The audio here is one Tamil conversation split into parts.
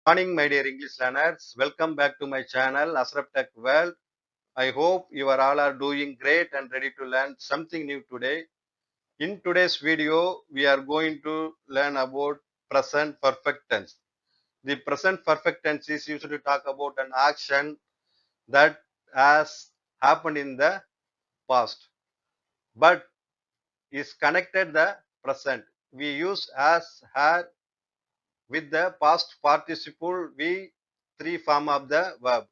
Morning, my dear English learners. Welcome back to my channel, Asraf Tech World. I hope you are all are doing great and ready to learn something new today. In today's video, we are going to learn about present perfect tense. The present perfect tense is used to talk about an action that has happened in the past, but is connected the present. We use as, had with the past participle V3 form of the verb.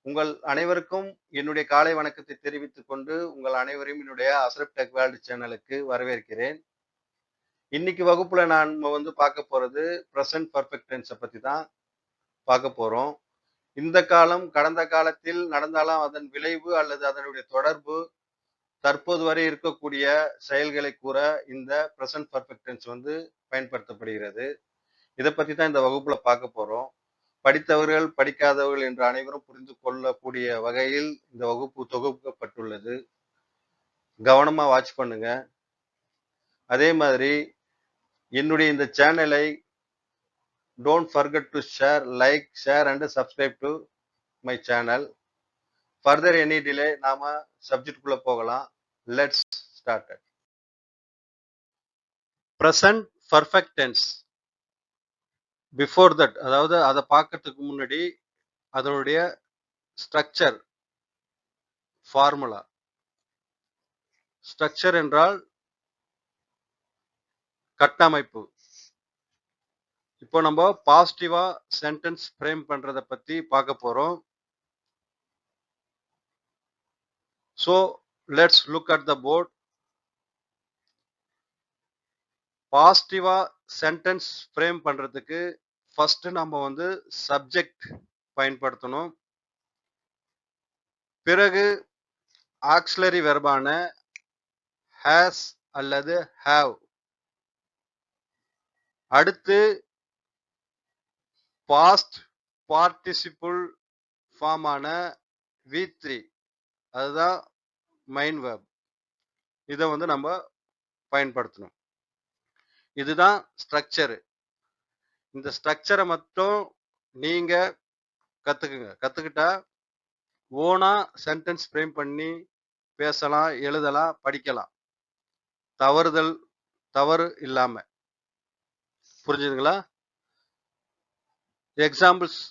உங்கள் அனைவருக்கும் என்னுடைய காலை வணக்கத்தை தெரிவித்துக் கொண்டு உங்கள் அனைவரையும் என்னுடைய அஸ்ரப் டெக் வேர்ல்டு சேனலுக்கு வரவேற்கிறேன். இன்னைக்கு வகுப்புல நான் பார்க்க போறது பிரசன்ட் பர்ஃபெக்ட் டென்ஸை பத்தி தான் பார்க்க போறோம். இந்த காலம் கடந்த காலத்தில் நடந்தாலும் அதன் விளைவு அல்லது அதனுடைய தொடர்பு தற்போது வரை இருக்கக்கூடிய செயல்களை கூற இந்த பிரசன்ட் பர்ஃபெக்ட் டென்ஸ் பயன்படுத்தப்படுகிறது. இதை பத்தி தான் இந்த வகுப்புல பார்க்க போறோம். படித்தவர்கள் படிக்காதவர்கள் என்று அனைவரும் புரிந்து கொள்ளக்கூடிய வகையில் இந்த வகுப்பு தொகுக்கப்பட்டுள்ளது. கவனமா வாட்ச் பண்ணுங்க. அதே மாதிரி என்னுடைய இந்த சேனலை don't forget to share, like, share and subscribe to my channel. Further any delay, நாம சப்ஜெக்டுக்குள்ள போகலாம். Let's start. Present perfect tense. Before that, அதாவது அதை பார்க்கறதுக்கு முன்னாடி அதனுடைய ஸ்ட்ரக்சர், ஃபார்முலா. ஸ்ட்ரக்சர் என்றால் கட்டமைப்பு. இப்போ நம்ம பாசிட்டிவா சென்டென்ஸ் ஃப்ரேம் பண்றத பத்தி பார்க்க போறோம். So let's look at the board. பாசிட்டிவா சென்டென்ஸ் ஃப்ரேம் பண்றதுக்கு ஃபர்ஸ்ட் நம்ம சப்ஜெக்ட் பயன்படுத்தணும். பிறகு ஆக்சிலரி வெர்பான ஹேஸ் அல்லது ஹேவ். அடுத்து பாஸ்ட் பார்ட்டிசிபிள் ஃபார்மான V3, அதுதான் மெயின் வெர்ப். இதை நம்ம பயன்படுத்தணும். இதுதான் ஸ்ட்ரக்சரு. இந்த ஸ்ட்ரக்சரை மட்டும் நீங்க கத்துக்கிட்டா ஓனா சென்டென்ஸ் ஃப்ரேம் பண்ணி பேசலாம், எழுதலாம், படிக்கலாம், தவறு இல்லாம. புரிஞ்சுதுங்களா? எக்ஸாம்பிள்ஸ்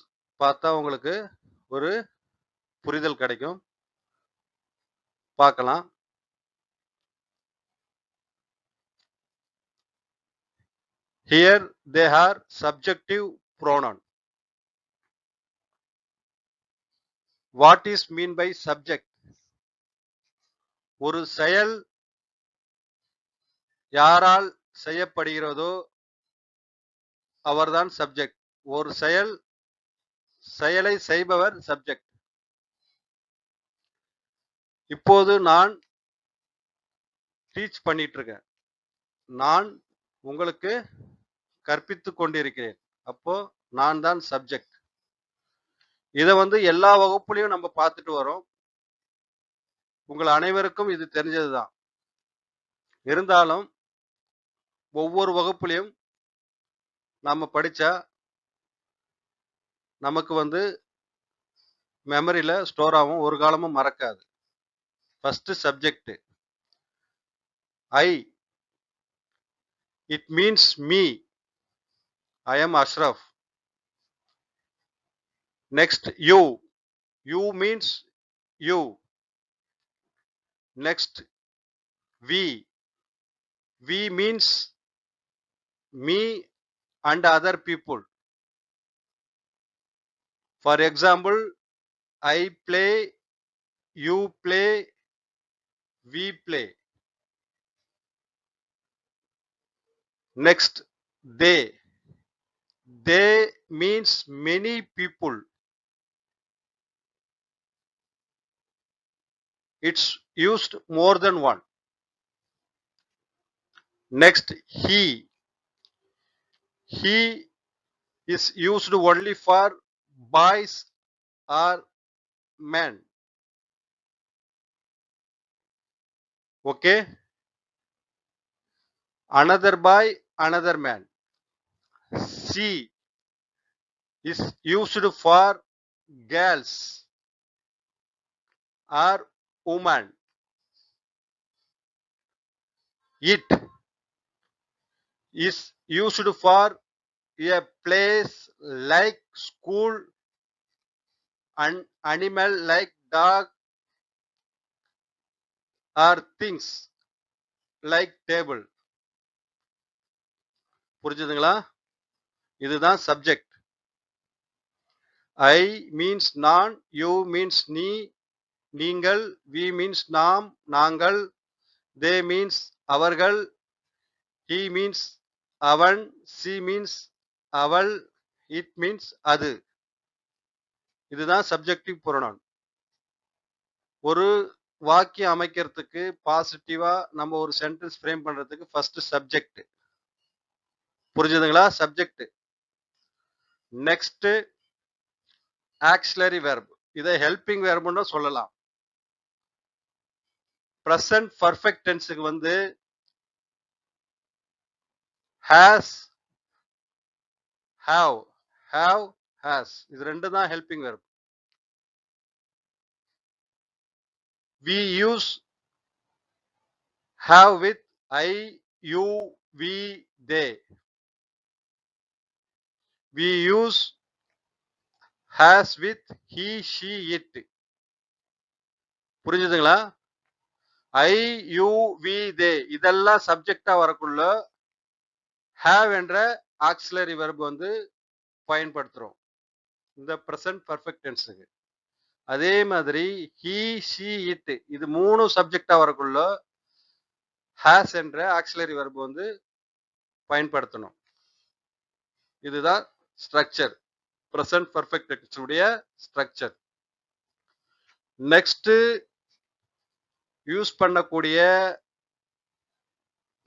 பார்த்தா உங்களுக்கு ஒரு புரிதல் கிடைக்கும். பார்க்கலாம். Here they are subjective pronoun. What is mean by subject? ஒரு செயல் யாரால் செய்யப்படுகிறதோ அவர்தான் சப்ஜெக்ட். ஒரு செயலை செய்பவர் சப்ஜெக்ட். இப்போது நான் டீச் பண்ணிட்டு இருக்கேன், நான் உங்களுக்கு கற்பித்துக் கொண்டிருக்கிறேன். அப்போ நான் தான் சப்ஜெக்ட். இதை எல்லா வகுப்புலையும் நம்ம பார்த்துட்டு வரோம். உங்கள் அனைவருக்கும் இது தெரிஞ்சதுதான். இருந்தாலும் ஒவ்வொரு வகுப்புலையும் நாம படிச்சா நமக்கு மெமரியில ஸ்டோர் ஆகும், ஒரு காலமும் மறக்காது. First subject I, it means me. I am Ashraf. Next, you. You means you. Next, we. We means me and other people. For example, I play, you play, we play. Next, they. They means many people. It's used more than one. Next, he. He is used only for boys or men. Okay? Another boy, another man. She. is used for girls or women. It is used for a place like school, an animal like dog, or things like table. புரிஞ்சுதுங்களா? இதுதான் சப்ஜெக்ட். I means நான், you means நீ, நீங்கள், we means நாம், நாங்கள், they means அவர்கள், he means அவன், she means அவள், it means அது. இதுதான் சப்ஜெக்டிவ் புரோனவுன். ஒரு வாக்கியம் அமைக்கிறதுக்கு பாசிட்டிவா நம்ம ஒரு சென்டென்ஸ் ஃப்ரேம் பண்றதுக்கு ஃபர்ஸ்ட் சப்ஜெக்ட். புரிஞ்சுதுங்களா? சப்ஜெக்ட். Next auxiliary verb. இதை ஹெல்பிங் வெர்ப்னு சொல்லலாம். பிரசன்ட் பர்ஃபெக்ட் டென்ஸுக்கு வந்து ஹேஸ், ஹாவ், ஹாவ், ஹேஸ், இது ரெண்டு தான் helping verb. we use have with I, you, we, they. we use has with he, she, it. புரிஞ்சுதுங்களா? I, you, we, they இதெல்லாம் சப்ஜெக்டா வரக்குள்ள have என்ற ஆக்சிலரி வெர்ப் வந்து பயன்படுத்துறோம் இந்த பிரசன்ட் பர்ஃபெக்ட் டென்ஸுக்கு. அதே மாதிரி he, she, it இது மூணு சப்ஜெக்டா வரக்குள்ள has என்ற ஆக்சிலரி வெர்ப் வந்து பயன்படுத்தணும். இதுதான் ஸ்ட்ரக்சர், பிரசன்ட் பர்ஃபெக்ட் டென்ஸ் உடைய ஸ்ட்ரக்சர். நெக்ஸ்ட் யூஸ் பண்ணக்கூடிய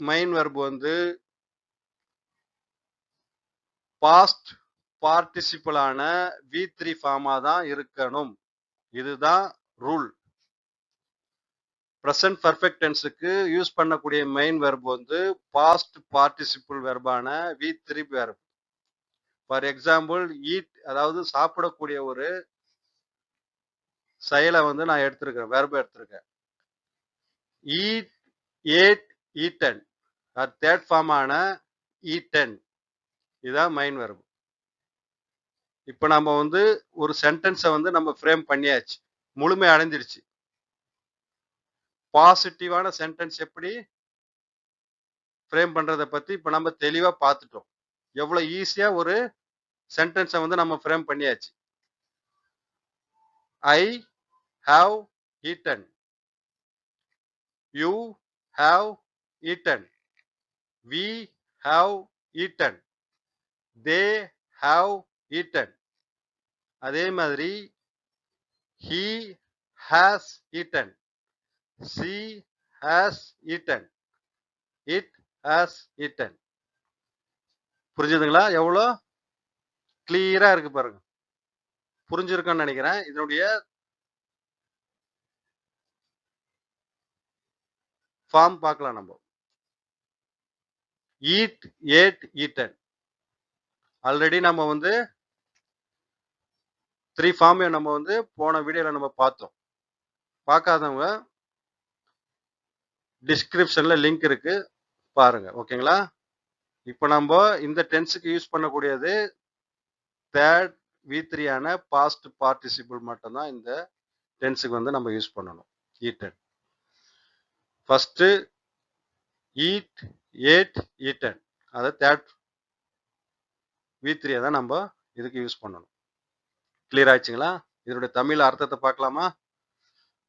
மெயின் வெர்ப் வந்து பாஸ்ட் பார்ட்டிசிபிளான V3 ஃபார்மா தான் இருக்கணும். இதுதான் ரூல். பிரசன்ட் பர்ஃபெக்ட் டென்ஸுக்கு யூஸ் பண்ணக்கூடிய மெயின் வெர்ப் வந்து பாஸ்ட் பார்ட்டிசிபிள் வெர்பான V3 verb. For example eat, அதாவது சாப்பிடக்கூடிய ஒரு செயலை வந்து நான் எடுத்திருக்கேன், வெர்ப் எடுத்திருக்கேன். Eat, ate, eaten. தேர்ட் ஃபார்மான ஈட்டன், இதுதான் மெயின் வெர்ப். இப்போ நம்ம வந்து ஒரு சென்டென்ஸை வந்து நம்ம ஃப்ரேம் பண்ணியாச்சு, முழுமை அடைஞ்சிருச்சு. பாசிட்டிவான சென்டென்ஸ் எப்படி ஃப்ரேம் பண்றதை பத்தி இப்போ நம்ம தெளிவா பார்த்துட்டோம். எவ்வளவு ஈஸியா ஒரு சென்டென்ஸை வந்து நம்ம ஃப்ரேம் பண்ணியாச்சு. I have eaten, you have eaten, we have eaten, they have eaten. அதே மாதிரி he has eaten, she has eaten, it has eaten. புரிஞ்சுதுங்களா? எவ்வளோ கிளியரா இருக்கு பாருங்க. புரிஞ்சிருக்குன்னு நினைக்கிறேன். இதனுடைய ஃபார்ம் பார்க்கலாம் நம்ம. Eat, ate, eaten. ஆல்ரெடி நம்ம வந்து 3 ஃபார்ம் நம்ம வந்து போன வீடியோல நம்ம பார்த்தோம். பார்க்காதவங்க டிஸ்கிரிப்ஷன்ல லிங்க் இருக்கு, பாருங்க. ஓகேங்களா? இப்போ நம்ம இந்த டென்ஸுக்கு யூஸ் பண்ணக்கூடியது தேர்ட் V3 ஆன பாஸ்ட் பார்ட்டிசிபிள் மட்டும்தான் இந்த டென்ஸுக்கு வந்து நம்ம யூஸ் பண்ணணும். Eaten. First eat, ate, eaten, அதை தேர்ட் V3 தான் நம்ம இதுக்கு யூஸ் பண்ணணும். கிளியர் ஆயிடுச்சுங்களா? இதனுடைய தமிழ் அர்த்தத்தை பார்க்கலாமா?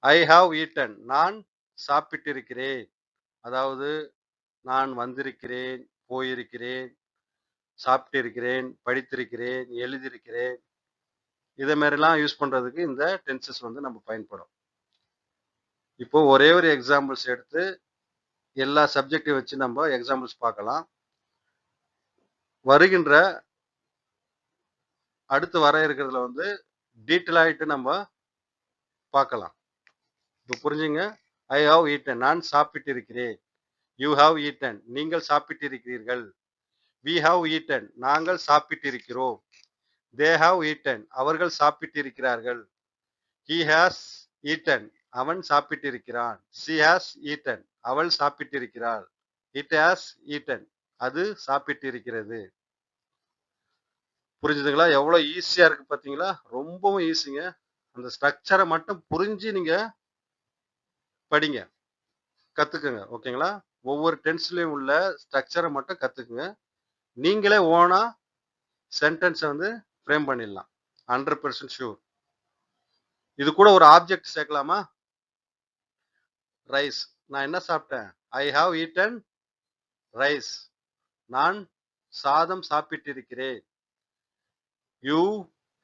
ஐ ஹாவ் ஈட்டன், நான் சாப்பிட்டிருக்கிறேன். அதாவது நான் வந்திருக்கிறேன், போயிருக்கிறேன், சாப்பிட்டிருக்கிறேன், படித்திருக்கிறேன், எழுதியிருக்கிறேன், இதை மாதிரிலாம் யூஸ் பண்றதுக்கு இந்த டென்சஸ் வந்து நம்ம பயன்படும். இப்போ ஒரே ஒரு எக்ஸாம்பிள்ஸ் எடுத்து எல்லா சப்ஜெக்டையும் வச்சு நம்ம எக்ஸாம்பிள்ஸ் பார்க்கலாம். வருகின்ற அடுத்து வர இருக்கிறதுல வந்து டீட்டெயிலாயிட்டு நம்ம பார்க்கலாம். இப்போ புரிஞ்சுங்க. ஐ ஹாவ் ஈட்டன், நான் சாப்பிட்டிருக்கிறேன். யூ ஹாவ் ஈட்டன், நீங்கள் சாப்பிட்டிருக்கிறீர்கள். வி ஹாவ் ஈட்டன், நாங்கள் சாப்பிட்டிருக்கிறோம். they have eaten, அவர்கள் சாப்பிட்டிருக்கிறார்கள். he has eaten, அவன் சாப்பிட்டிருக்கிறான். she has eaten, அவள் சாப்பிட்டிருக்கிறாள். it has eaten, அது சாப்பிட்டிருக்கிறது. புரிஞ்சுதுங்களா? எவ்வளவு ஈஸியா இருக்கு பாத்தீங்களா? ரொம்பவும் ஈஸிங்க. அந்த ஸ்ட்ரக்சரை மட்டும் புரிஞ்சு நீங்க படிங்க, கத்துக்குங்க. ஓகேங்களா? ஒவ்வொரு டென்ஸ்லயும் உள்ள ஸ்ட்ரக்சரை மட்டும் கத்துக்குங்க. நீங்களே ஓனா சென்டென்ஸை வந்து ஃப்ரேம் பண்ணிடலாம். 100% ஷூர். இது கூட ஒரு ஆப்ஜெக்ட் சேர்க்கலாமா? ரைஸ். நான் என்ன சாப்பிட்டேன்? I have eaten rice. நான் சாதம் சாப்பிட்டிருக்கிறேன். You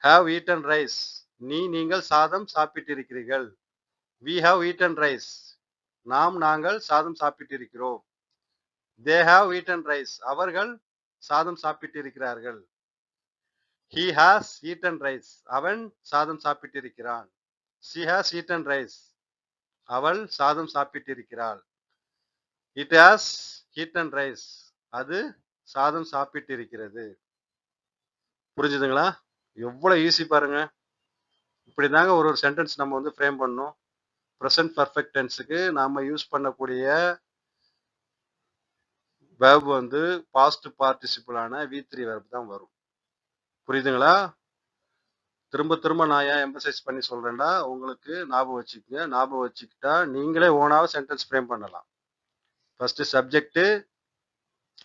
have eaten rice. நீங்கள் சாதம் சாப்பிட்டிருக்கிறீர்கள். We have eaten rice. நாங்கள் சாதம் சாப்பிட்டிருக்கிறோம். They have eaten rice. அவர்கள் சாதம் சாப்பிட்டிருக்கிறார்கள். he has eaten rice. அவன் சாதம் சாப்பிட்டிருக்கிறான். she has eaten rice. அவள் சாதம் சாப்பிட்டிருக்கிறாள். it has eaten rice. அது சாதம் சாப்பிட்டிருக்கிறது. புரிஞ்சுதுங்களா? எவ்வளவு ஈஸி பாருங்க. இப்படிதாங்க ஒரு சென்டென்ஸ் நம்ம வந்து ஃப்ரேம் பண்ணணும். ப்ரெசன்ட் பர்ஃபெக்ட் டென்ஸுக்கு நாம யூஸ் பண்ணக்கூடிய வெர்ப் வந்து பாஸ்ட் பார்ட்டிசிபிளான V3 வெர்ப் தான் வரும். புரியுதுங்களா? திரும்ப திரும்ப நான் ஏன் எம்பசைஸ் பண்ணி சொல்றேன்னா, உங்களுக்கு ஞாபகம் வச்சுக்கோங்க. ஞாபகம் வச்சுக்கிட்டா நீங்களே ஓனாக சென்டென்ஸ் ஃப்ரேம் பண்ணலாம். ஃபர்ஸ்ட் சப்ஜெக்ட்,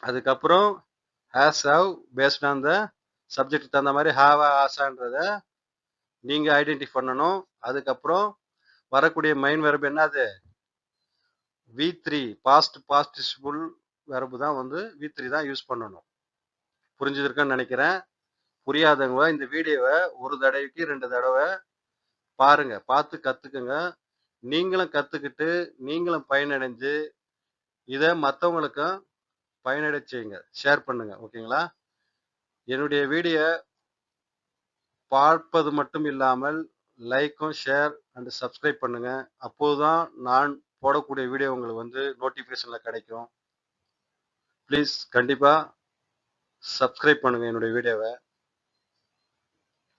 அதுக்கப்புறம் has have based on the subject தகுந்த மாதிரி ஹாவ் ஆசான்றத நீங்க ஐடென்டிஃபை பண்ணணும். அதுக்கப்புறம் வரக்கூடிய மெயின் வெர்ப் என்னது? V3 பாஸ்ட் பார்ட்டிசிபிள் வெர்ப் தான் வந்து V3 தான் யூஸ் பண்ணணும். புரிஞ்சுதுருக்குன்னு நினைக்கிறேன். புரியாதவங்க இந்த வீடியோவை ஒரு தடவைக்கு 2 தடவை பாருங்க, பார்த்து கத்துக்குங்க. நீங்களும் கத்துக்கிட்டு நீங்களும் பயனடைஞ்சு இதை மற்றவங்களுக்கும் பயனடை செய்யுங்க, ஷேர் பண்ணுங்க. ஓகேங்களா? என்னுடைய வீடியோ பார்ப்பது மட்டும் இல்லாமல் லைக்கும் ஷேர் அண்ட் சப்ஸ்கிரைப் பண்ணுங்க. அப்போதுதான் நான் போடக்கூடிய வீடியோ உங்களுக்கு வந்து நோட்டிஃபிகேஷன்ல கிடைக்கும். ப்ளீஸ் கண்டிப்பா சப்ஸ்கிரைப் பண்ணுங்க என்னுடைய வீடியோவை.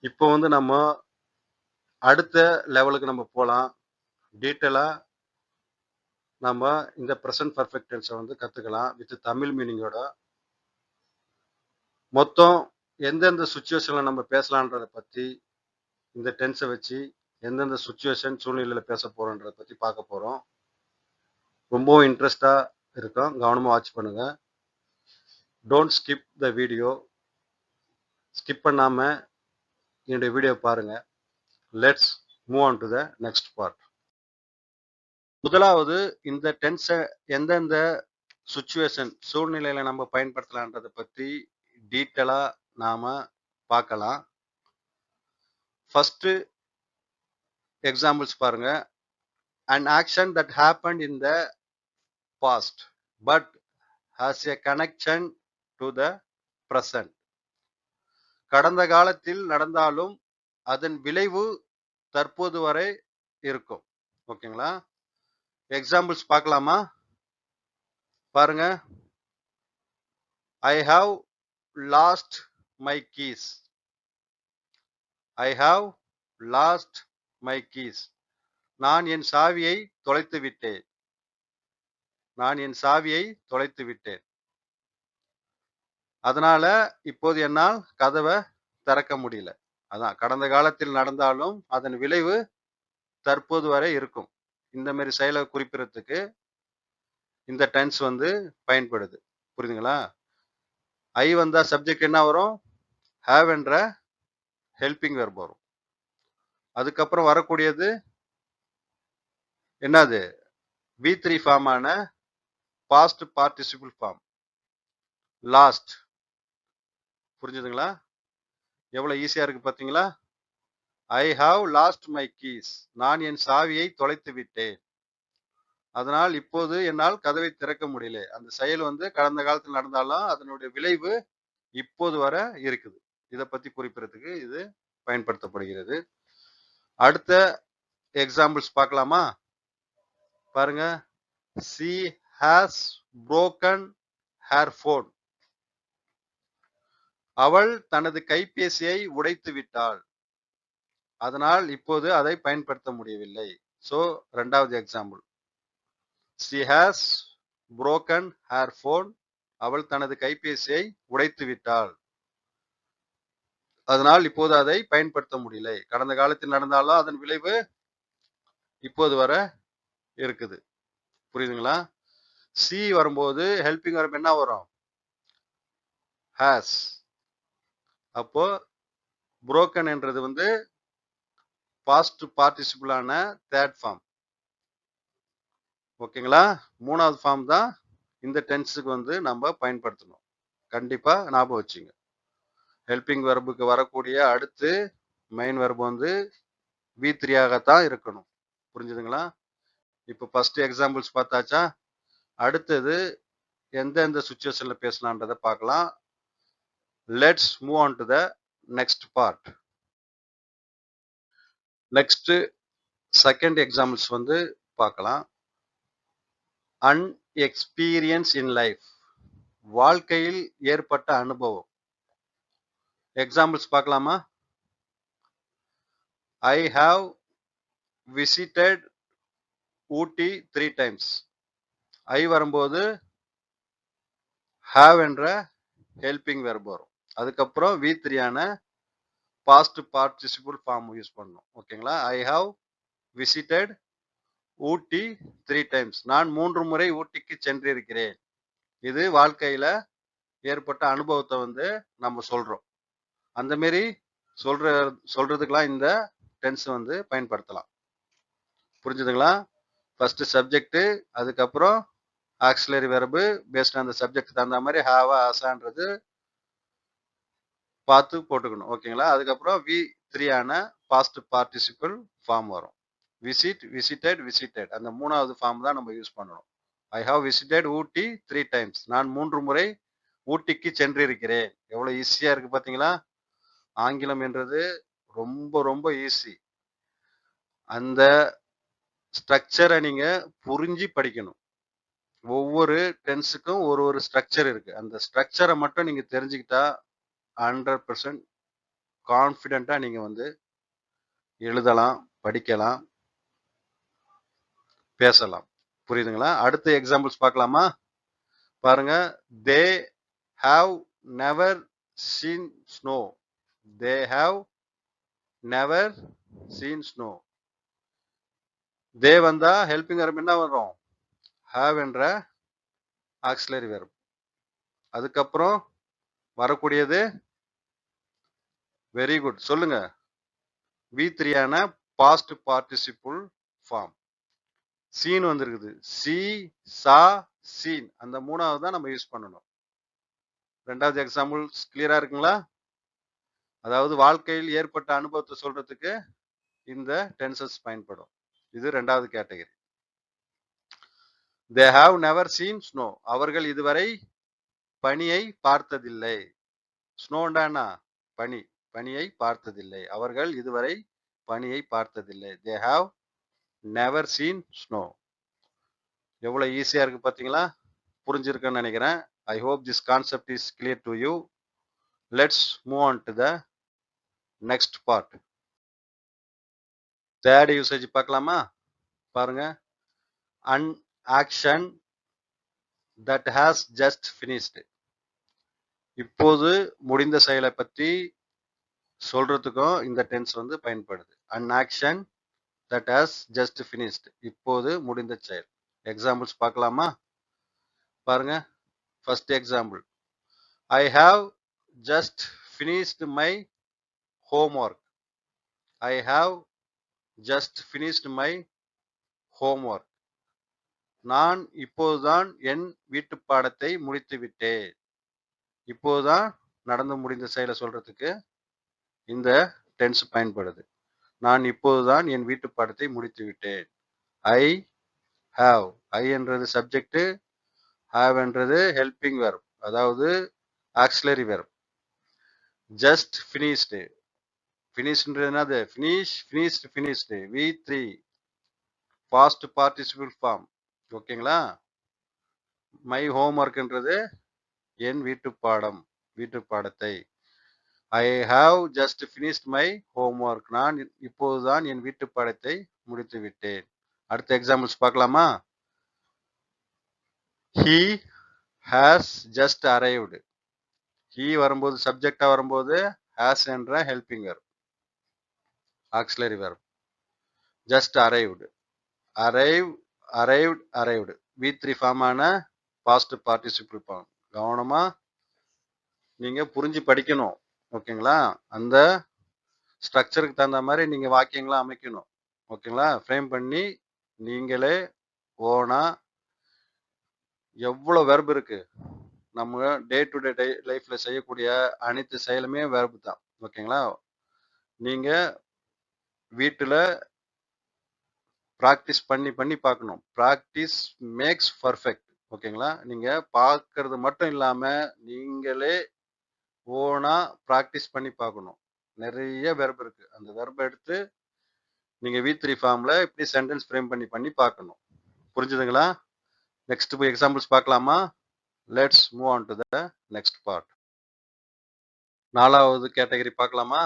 இப்போ வந்து நம்ம அடுத்த லெவலுக்கு நம்ம போகலாம். டீட்டெயிலா நம்ம இந்த ப்ரெசன்ட் பர்ஃபெக்ட் டென்ஸை வந்து கத்துக்கலாம் வித் தமிழ் மீனிங்கோட. மொத்தம் எந்தெந்த சுச்சுவேஷன்ல நம்ம பேசலான்றதை பத்தி, இந்த டென்ஸை வச்சு எந்தெந்த சுச்சுவேஷன் சூழ்நிலையில பேச போறோன்றதை பத்தி பார்க்க போறோம். ரொம்பவும் இன்ட்ரெஸ்டா இருக்கும். கவனமா வாட்ச் பண்ணுங்க. Don't skip the video. Skip பண்ணாம என்னுடைய வீடியோ பாருங்க. Let's move on to the next part. முதலாவது, இந்த டென்ஸை எந்தெந்த சுச்சுவேஷன் சூழ்நிலையில நம்ம பயன்படுத்தலான்றதை பற்றி டீட்டெயிலா நாம பார்க்கலாம். ஃபர்ஸ்ட் எக்ஸாம்பிள்ஸ் பாருங்க. an action that happened in the past but has a connection to the present. கடந்த காலத்தில் நடந்தாலும் அதன் விளைவு தற்போது வரை இருக்கும். ஓகேங்களா? எக்ஸாம்பிள்ஸ் பார்க்கலாமா? பாருங்க. I have lost my keys. I have lost my keys. நான் என் சாவியை தொலைத்து விட்டேன். நான் என் சாவியை தொலைத்து விட்டேன். அதனால இப்போது என்னால் கதவை திறக்க முடியல. அதான் கடந்த காலத்தில் நடந்தாலும் அதன் விளைவு தற்போது வரை இருக்கும். இந்த மாதிரி செயலை குறிப்பிடறதுக்கு இந்த டென்ஸ் வந்து பயன்படுது. புரியுதுங்களா? ஐ வந்தா சப்ஜெக்ட் என்ன வரும்? ஹேவ் என்ற ஹெல்பிங் வெர்ப் வரும். அதுக்கப்புறம் வரக்கூடியது என்னது? V3 ஃபார்மான பாஸ்ட் பார்ட்டிசிபிள் ஃபார்ம் லாஸ்ட். புரிஞ்சுதுங்களா? எவ்வளவு ஈஸியா இருக்கு பாத்தீங்களா? I have lost my keys. நான் என் சாவியை தொலைத்து விட்டேன். அதனால் இப்போது என்னால் கதவை திறக்க முடியல. அந்த செயல் வந்து கடந்த காலத்தில் நடந்தாலும் அதனுடைய விளைவு இப்போது வரை இருக்குது. இதை பத்தி குறிப்பிடறதுக்கு இது பயன்படுத்தப்படுகிறது. அடுத்த எக்ஸாம்பிள்ஸ் பார்க்கலாமா? பாருங்க. she has broken her phone. அவள் தனது கைபேசியை உடைத்து விட்டாள். அதனால் இப்போது அதை பயன்படுத்த முடியவில்லை. ஸோ 2வது example. She has broken her phone. அவள் தனது கைபேசியை உடைத்து விட்டாள். அதனால் இப்போது அதை பயன்படுத்த முடியல. கடந்த காலத்தில் நடந்தாலும் அதன் விளைவு இப்போது வர இருக்குது. புரியுதுங்களா? சி வரும்போது ஹெல்பிங் verb என்ன வரும்? has. அப்போ broken என்றது வந்து past participle ஆன தேர்ட் ஃபார்ம். ஓகேங்களா? 3வது ஃபார்ம் தான் இந்த டென்ஸுக்கு வந்து நம்ம பயன்படுத்தணும். கண்டிப்பா ஞாபகம் வச்சுங்க. ஹெல்பிங் வெர்புக்கு வரக்கூடிய அடுத்து மெயின் வெர்பு வந்து V3 ஆகத்தான் இருக்கணும். புரிஞ்சுதுங்களா? இப்போ ஃபர்ஸ்ட் எக்ஸாம்பிள்ஸ் பார்த்தாச்சா? அடுத்தது எந்தெந்த சுச்சுவேஷன்ல பேசலான்றதை பார்க்கலாம். Let's move on to the next part. Next second examples வந்து பார்க்கலாம். அன்எக்ஸ்பீரியன்ஸ் இன் லைஃப், வாழ்க்கையில் ஏற்பட்ட அனுபவம். எக்ஸாம்பிள்ஸ் பார்க்கலாமா? I have visited Ooty 3 times. ஐ வரும்போது ஹாவ் என்ற ஹெல்பிங் வெர்ப் வரும். அதுக்கப்புறம் V3 ஆன பாஸ்ட் பார்ட்டிசிபிள் ஃபார்ம் யூஸ் பண்ணணும். ஓகேங்களா? I have visited Ooty 3 times. நான் 3 முறை ஊட்டிக்கு சென்றிருக்கிறேன். இது வாழ்க்கையில ஏற்பட்ட அனுபவத்தை வந்து நம்ம சொல்றோம். அந்த மாரி சொல்றதுக்கெல்லாம் இந்த டென்ஸ் வந்து பயன்படுத்தலாம். புரிஞ்சுதுங்களா? ஃபர்ஸ்ட் சப்ஜெக்ட், அதுக்கப்புறம் ஆக்சிலரி வெர்பு பேஸ்ட் அந்த சப்ஜெக்ட் தகுந்த மாதிரி ஹாவா ஆசான்றது பார்த்து போட்டுக்கணும். ஓகேங்களா? அதுக்கப்புறம் V3 ஆன பாஸ்ட் பார்ட்டிசிபிள் ஃபார்ம் வரும். Visit, visited, visited. அந்த 3வது ஃபார்ம் தான் நம்ம யூஸ் பண்ணணும். I have visited Ooty 3 times. நான் 3 முறை ஊட்டிக்கு சென்றிருக்கிறேன். எவ்வளவு ஈஸியா இருக்கு பாத்தீங்களா? ஆங்கிலம் என்றது ரொம்ப ரொம்ப ஈஸி. அந்த ஸ்ட்ரக்சரை நீங்க புரிஞ்சு படிக்கணும். ஒவ்வொரு டென்ஸுக்கும் ஒரு ஸ்ட்ரக்சர் இருக்கு. அந்த ஸ்ட்ரக்சரை மட்டும் நீங்க தெரிஞ்சுக்கிட்டா 100% கான்ஃபிடென்ட்டா நீங்க வந்து எழுதலாம், படிக்கலாம், பேசலாம். புரியுதுங்களா? அடுத்த எக்ஸாம்பிள்ஸ் பார்க்கலாமா? பாருங்க. They have never seen snow. They have never seen snow. They வந்தா ஹெல்பிங் வெர்ப் என்ன வரும்? ஹாவ் என்ற ஆக்சிலரி வெர்ப். அதுக்கப்புறம் வரக்கூடியது வெரி குட். சொல்லுங்க. V3 ஆன பாஸ்ட் பார்ட்டிசிபிள் ஃபார்ம். சீன் வந்திருக்குது. சி, சா, சீன். அந்த 3வது தான் நம்ம யூஸ் பண்ணணும். 2வது எக்ஸாம்பிள் கிளியரா இருக்குங்களா? அதாவது வாழ்க்கையில் ஏற்பட்ட அனுபவத்தை சொல்றதுக்கு இந்த டென்சஸ் பயன்படும். இது 2வது category. They have never seen snow. அவர்கள் இதுவரை பனியை பார்த்ததில்லை. ஸ்னோண்டானா பனி, பனியை பார்த்ததில்லை. அவர்கள் இதுவரை பனியை பார்த்ததில்லை. தே ஹாவ் நெவர் சீன் ஸ்னோ. எவ்வளவு ஈஸியா இருக்கு பாத்தீங்களா? புரிஞ்சிருக்குன்னு நினைக்கிறேன். I hope this concept is clear to you. Let's move on to the next part. Third usage பார்க்கலாமா? பாருங்க. An action that has just finished. இப்போது முடிந்த செயலை பற்றி சொல்றதுக்கும் இந்த டென்ஸ் வந்து பயன்படுது. An action that has just finished. இப்போது முடிந்த செயல். எக்ஸாம்பிள்ஸ் பார்க்கலாமா? பாருங்க. First example. I have just finished my homework. I have just finished my homework. நான் இப்போதுதான் என் வீட்டு பாடத்தை முடித்து விட்டேன். இப்போதுதான் நடந்து முடிந்த செயலை சொல்றதுக்கு இந்த டென்ஸ் பயன்படுது. நான் இப்போதுதான் என் வீட்டு பாடத்தை முடித்து விட்டேன். ஐ ஹாவ். ஐ என்றது சப்ஜெக்ட், ஹாவ் என்றது ஹெல்பிங் வெர்ப், அதாவது ஆக்சிலரி வெர்ப். Just finished. ஃபினிஷ்ன்றது என்னது? Finish, finished, finished. V3 past participle form. ஓகேங்களா? மை ஹோம்ஒர்க்ன்றது என் வீட்டு பாடம், வீட்டு பாடத்தை. I have just finished my homework. நான் இப்போதுதான் என் வீட்டு பாடத்தை முடித்து விட்டேன். அடுத்த எக்ஸாம்பிள்ஸ் பார்க்கலாமா? He has just arrived. He வரும்போது சப்ஜெக்டா வரும்போது ஹாஸ் என்ற helping verb, auxiliary verb. Just arrived, arrive, arrived, arrived. V3 ஃபார்மான பாஸ்ட் பார்ட்டிசிபிள் ஃபார்ம். கவனமா நீங்க புரிஞ்சு படிக்கணும். ஓகேங்களா? அந்த ஸ்ட்ரக்சருக்கு தகுந்த மாதிரி நீங்க வாக்கியங்களா அமைக்கணும். ஓகேங்களா? ஃப்ரேம் பண்ணி நீங்களே ஓனா எவ்வளவு வெர்ப் இருக்கு, நம்ம டே டு டே லைஃப்ல செய்யக்கூடிய அனைத்து செயலுமே வெர்ப் தான். ஓகேங்களா? நீங்க வீட்டுல ப்ராக்டிஸ் பண்ணி பண்ணி பார்க்கணும். Practice makes perfect. ஓகேங்களா? நீங்க பார்க்கறது மட்டும் இல்லாம நீங்களே ஓனா ப்ராக்டிஸ் பண்ணி பார்க்கணும். நிறைய வெர்ப் இருக்கு. அந்த வெர்ப் எடுத்து நீங்க V3 ஃபார்ம்ல இப்படி சென்டென்ஸ் ஃப்ரேம் பண்ணி பண்ணி பார்க்கணும். புரிஞ்சுதுங்களா? நெக்ஸ்ட் போய் எக்ஸாம்பிள்ஸ் பார்க்கலாமா? Let's move on to the next part. 4வது கேட்டகரி பார்க்கலாமா?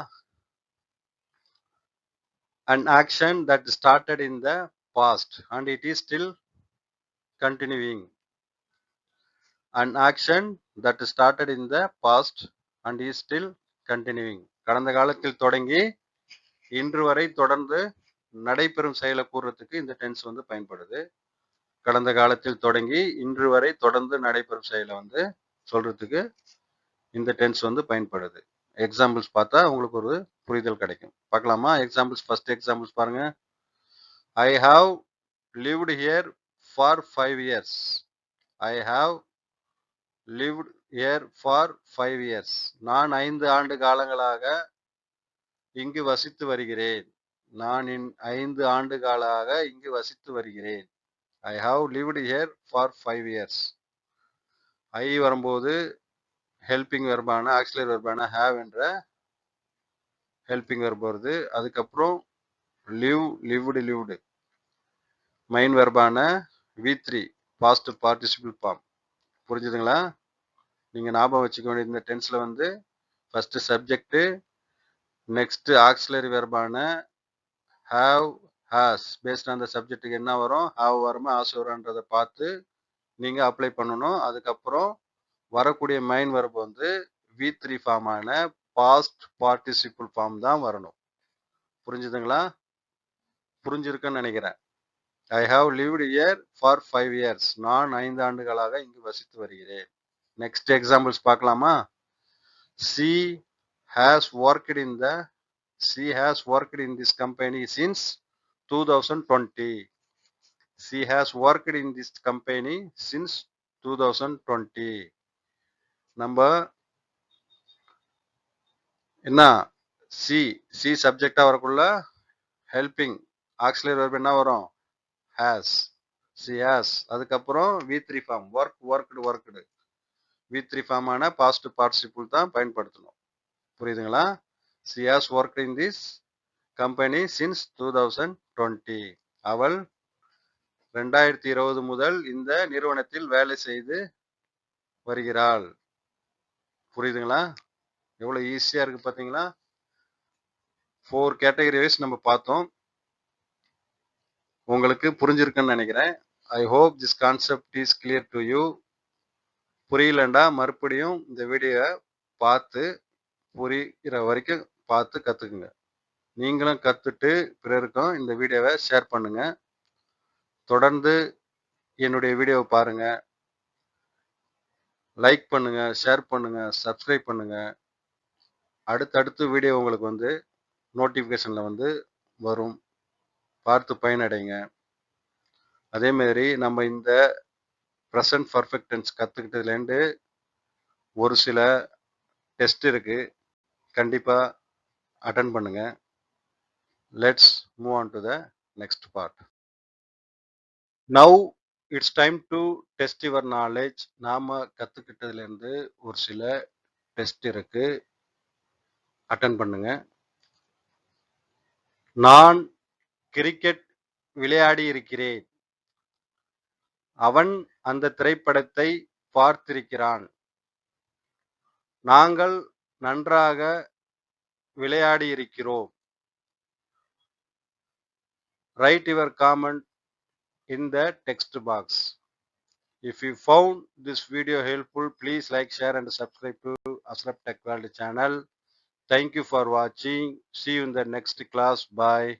An action that started in the past and it is still continuing. An action that started in the past and is still continuing. கடந்த காலத்தில் தொடங்கி இன்று வரை தொடர்ந்து நடைபெறும் செயலை கூறுறதுக்கு இந்த டென்ஸ் வந்து பயன்படுது. கடந்த காலத்தில் தொடங்கி இன்று வரை தொடர்ந்து நடைபெறும் செயலை வந்து சொல்றதுக்கு இந்த டென்ஸ் வந்து பயன்படுது. எக்ஸாம்பிள்ஸ் பார்த்தா உங்களுக்கு ஒரு புரிதல் கிடைக்கும். பார்க்கலாமா? எக்ஸாம்பிள்ஸ், ஃபர்ஸ்ட் எக்ஸாம்பிள்ஸ் பாருங்க. I have lived here for 5 years. I have lived here for 5 years. நான் 5 ஆண்டு காலங்களாக இங்கு வசித்து வருகிறேன். நான் 5 ஆண்டு காலாக இங்கு வசித்து வருகிறேன். I have lived here for 5 years. I வரும்போது ஹெல்பிங் வெர்பான ஆக்சிலரி வெர்பான have என்ற ஹெல்பிங் வெர்ப் வருது. அதுக்கப்புறம் live, lived, lived. மெயின் வெர்பான V3 பாஸ்ட் பார்ட்டிசிபிள் ஃபார்ம். புரிஞ்சுதுங்களா? நீங்க ஞாபகம் வச்சுக்க வேண்டிய இந்த டென்ஸ்ல வந்து ஃபர்ஸ்ட் சப்ஜெக்ட், நெக்ஸ்ட் ஆக்சிலரி வெர்பான have, has. Based on the சப்ஜெக்ட்டுக்கு என்ன வரும், have வருமா has வரும்ன்றதை பார்த்து நீங்க அப்ளை பண்ணணும். அதுக்கப்புறம் வரக்கூடிய மெயின் வெர்ப் வந்து V3 ஃபார்மான பாஸ்ட் பார்ட்டிசிபிள் ஃபார்ம் தான் வரணும். புரிஞ்சுதுங்களா? புரிஞ்சிருக்குன்னு நினைக்கிறேன். I have lived here for 5 years. நான் 5 ஆண்டுகளாக இங்கு வசித்து வருகிறேன். நெக்ஸ்ட் எக்ஸாம்பிள்ஸ் பார்க்கலாமா? She has worked in this company since 2020. She has worked in this company since 2020. நம்ம என்ன சி சப்ஜெக்டா வரக்குள்ள ஹெல்பிங் ஆக்சிலரி வெர்ப் என்ன வரும், has. She has. அதுக்கப்புறம் V3 ஃபார்ம் worked. V3 ஃபார்மான பாஸ்ட் பார்ட்டிசிபிள் தான் பயன்படுத்தணும். புரியுதுங்களா? She has worked in this company since 2020. அவள் 2020 முதல் இந்த நிறுவனத்தில் வேலை செய்து வருகிறாள். புரியுதுங்களா? எவ்வளவு ஈஸியா இருக்கு பாத்தீங்களா? 4 கேட்டகரி வைஸ் நம்ம பார்த்தோம். உங்களுக்கு புரிஞ்சிருக்குன்னு நினைக்கிறேன். I hope this concept is clear to you. புரியலண்டா மறுபடியும் இந்த வீடியோவை பார்த்து புரிகிற வரைக்கும் பார்த்து கற்றுக்குங்க. நீங்களும் கற்றுட்டு பிறருக்கும் இந்த வீடியோவை ஷேர் பண்ணுங்க. தொடர்ந்து என்னுடைய வீடியோவை பாருங்க, லைக் பண்ணுங்க, ஷேர் பண்ணுங்க, சப்ஸ்கிரைப் பண்ணுங்க. அடுத்தடுத்து வீடியோ உங்களுக்கு வந்து நோட்டிஃபிகேஷனில் வந்து வரும். பார்த்து பயனடைங்க. அதே மாதிரி நம்ம இந்த ப்ரெசன்ட் பர்ஃபெக்ட் டென்ஸ் கற்றுக்கிட்டதுலேருந்து ஒரு சில டெஸ்ட் இருக்கு, கண்டிப்பாக அட்டன் பண்ணுங்க. Let's move on to the next part. Now it's time to test your knowledge. நாம கற்றுக்கிட்டதுலேருந்து ஒரு சில டெஸ்ட் இருக்கு, அட்டன் பண்ணுங்க. நான் கிரிக்கெட் விளையாடி இருக்கிறேன். அவன் அந்த திரைப்படத்தை பார்த்திருக்கிறான். நாங்கள் நன்றாக விளையாடி இருக்கிறோம். Write your comment in the text box. If you found this video helpful, please like, share and subscribe to Asraf Tech World channel. Thank you for watching. See you in the next class. Bye.